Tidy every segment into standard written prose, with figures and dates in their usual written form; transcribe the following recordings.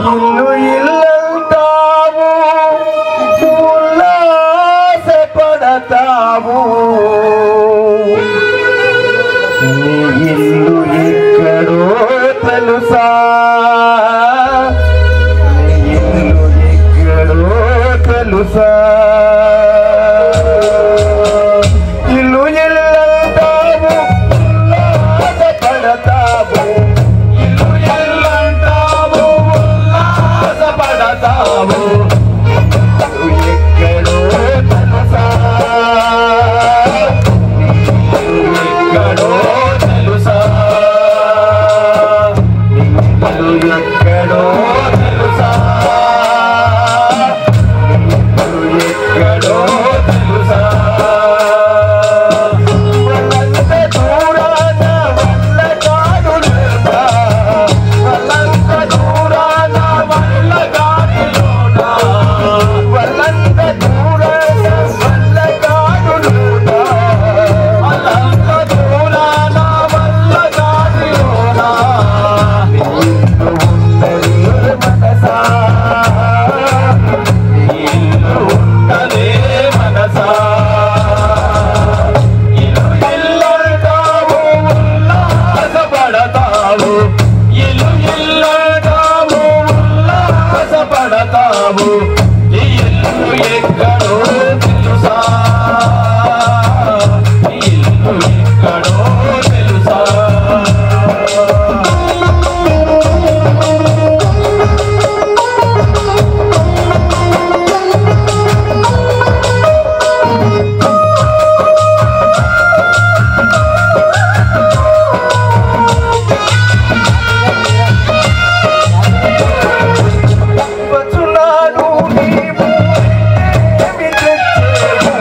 ఇల్లు ఇల్లంటావు ఉల్లాసపడతావు నీ ఇల్లు ఎక్కడో తెలుసా నీ ఇల్లు ఎక్కడో తెలుసా ఇల్లు ఇల్లంటావు ఉల్లాసపడతావు ఇల్లు ఇల్లంటావు ఉల్లాసపడతావు ఎక్కడో తెలుసా ఎక్కడో తెలుసా ఎక్కడో తెలుసా ఎక్కడో తెలుసా వల్లంత దూరాన వల్ల కాడులోనా వల్లంత దూరాన వల్ల కాడులోనా వల్లంత దూరాన వల్ల కాడులోనా వల్లంత దూరాన వల్ల కాడులోనా మనసా ఉన్నదే మనసా ఇల్లు ఇల్లంటావు ఉల్లాసపడతావు ఇల్లు ఇల్లంటావు ఉల్లాసపడతావు ఈ ఇల్లు ఎక్కడో తెలుసా ఈ ఇల్లు ఎక్కడో తెలుసా వచ్చున్నాడు నీవు ఏమి తెచ్చేవు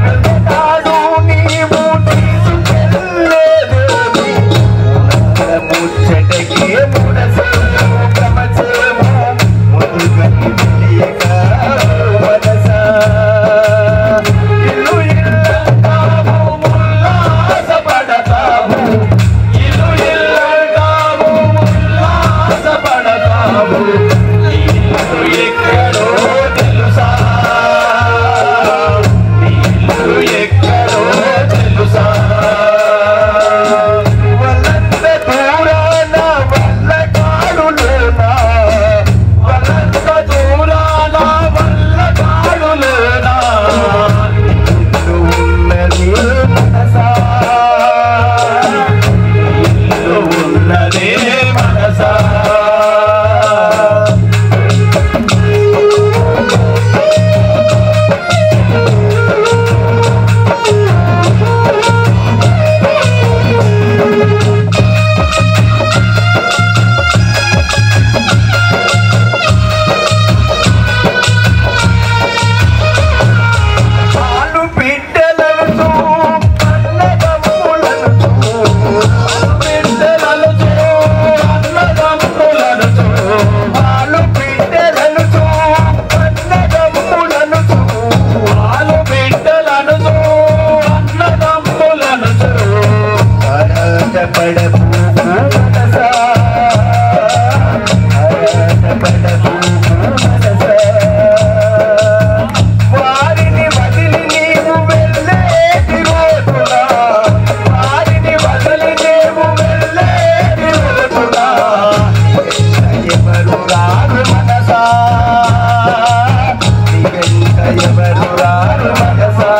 వెళ్తాడు నీవు తీసుకెళ్ళేదేమి ముచ్చటకి ముడసేము క్రమచేము ముదుగని తెలియక వనసా ఇల్లు ఇల్లంటావు ఉల్లాసపడతావు ఇల్లు ఇల్లంటావు ఉల్లాసపడతావు ఇల్లు ఎక్కడో తెలుసా ఇల్లు ఎక్కడో తెలుసా వల్లంత దూరాన వల్ల కాడులోనా వల్లంత దూరాన వల్ల కాడులోనా ఇల్లు ఉన్నది మనసా ఇల్లు ఉన్నదే మనసా పాలు బిడ్డలను అన్నదమ్ములను బిడ్డలను అన్నదమ్ములను పాలు బిడ్డలను అన్నదమ్ములను పాలు బిడ్డలను అన్నదమ్ములను అరటపడపు మనసా అరటపడపు మనసా వారిని వదిలి నీవు వెళ్ళేటి రోజునా వారిని వదిలి నీవు వెళ్ళేటి రోజునా ఎవరు రారు మనసా ఎవరు రారు మనసా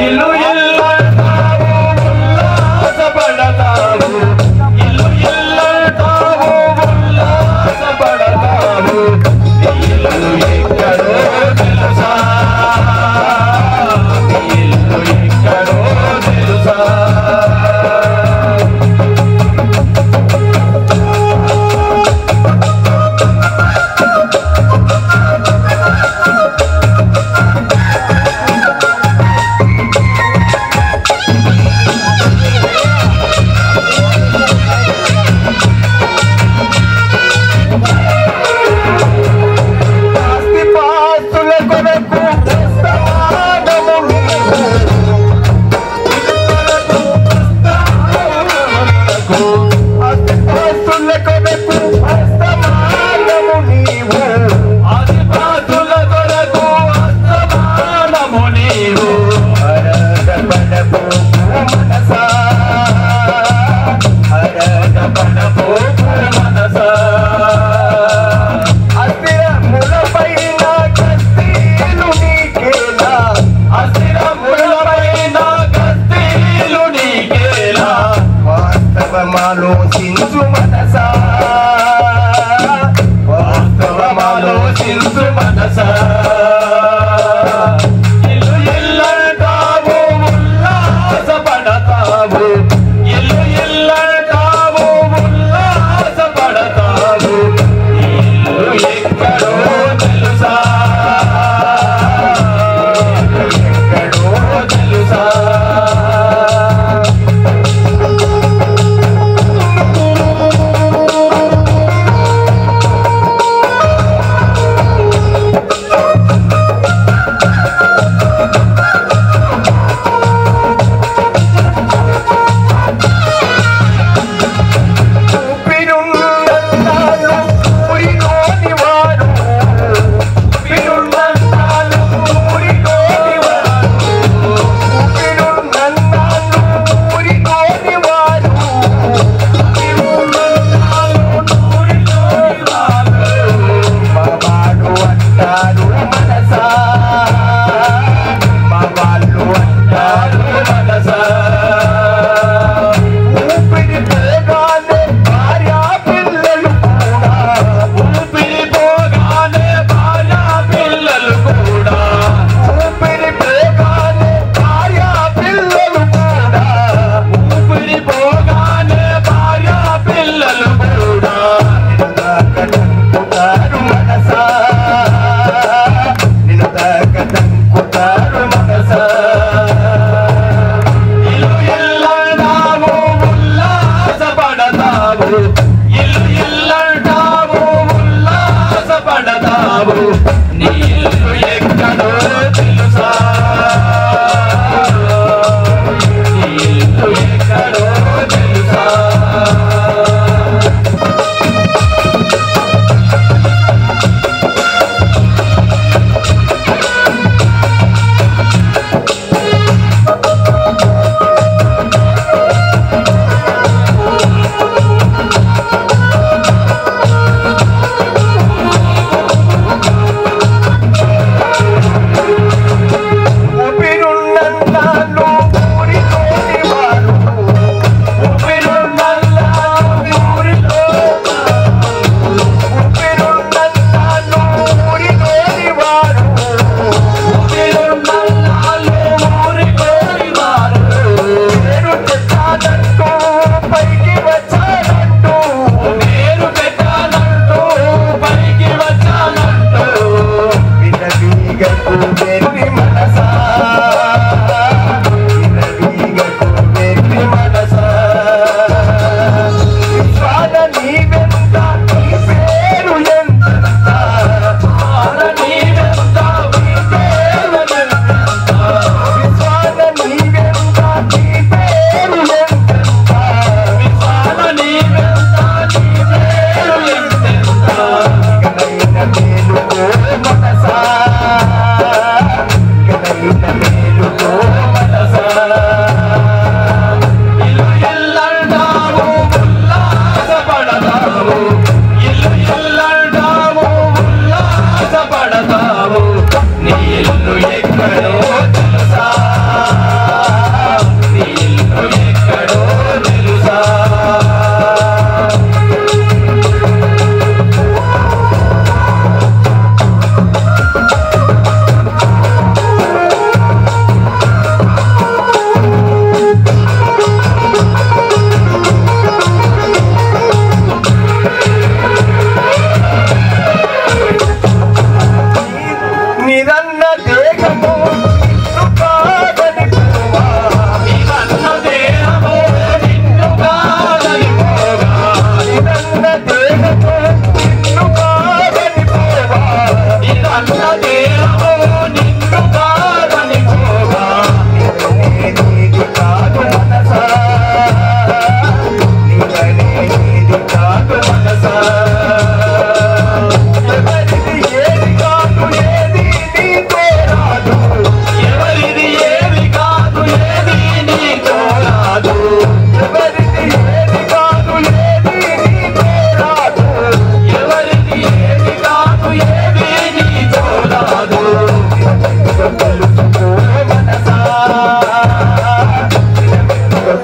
ఇల్లు ఇల్లంటావు ఉల్లాసపడతావు ఇల్లు ఇల్లంటావు ఉల్లాస వాస్తవమాలోచించు మనసా వాస్తవమాలోచించు మనసా ఇల్లు ఇల్లంటావు ఉల్లాసపడతావు ఇల్లు ఇల్లంటావు ఉల్లాసపడతావు ఇల్లు ఎక్కడో తెలుసా ఎక్కడో తెలుసా నీళ్ళు ఎక్కడో తెలుసా నీళ్ళు ఎక్కడో తెలుసా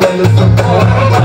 తెలుసుకో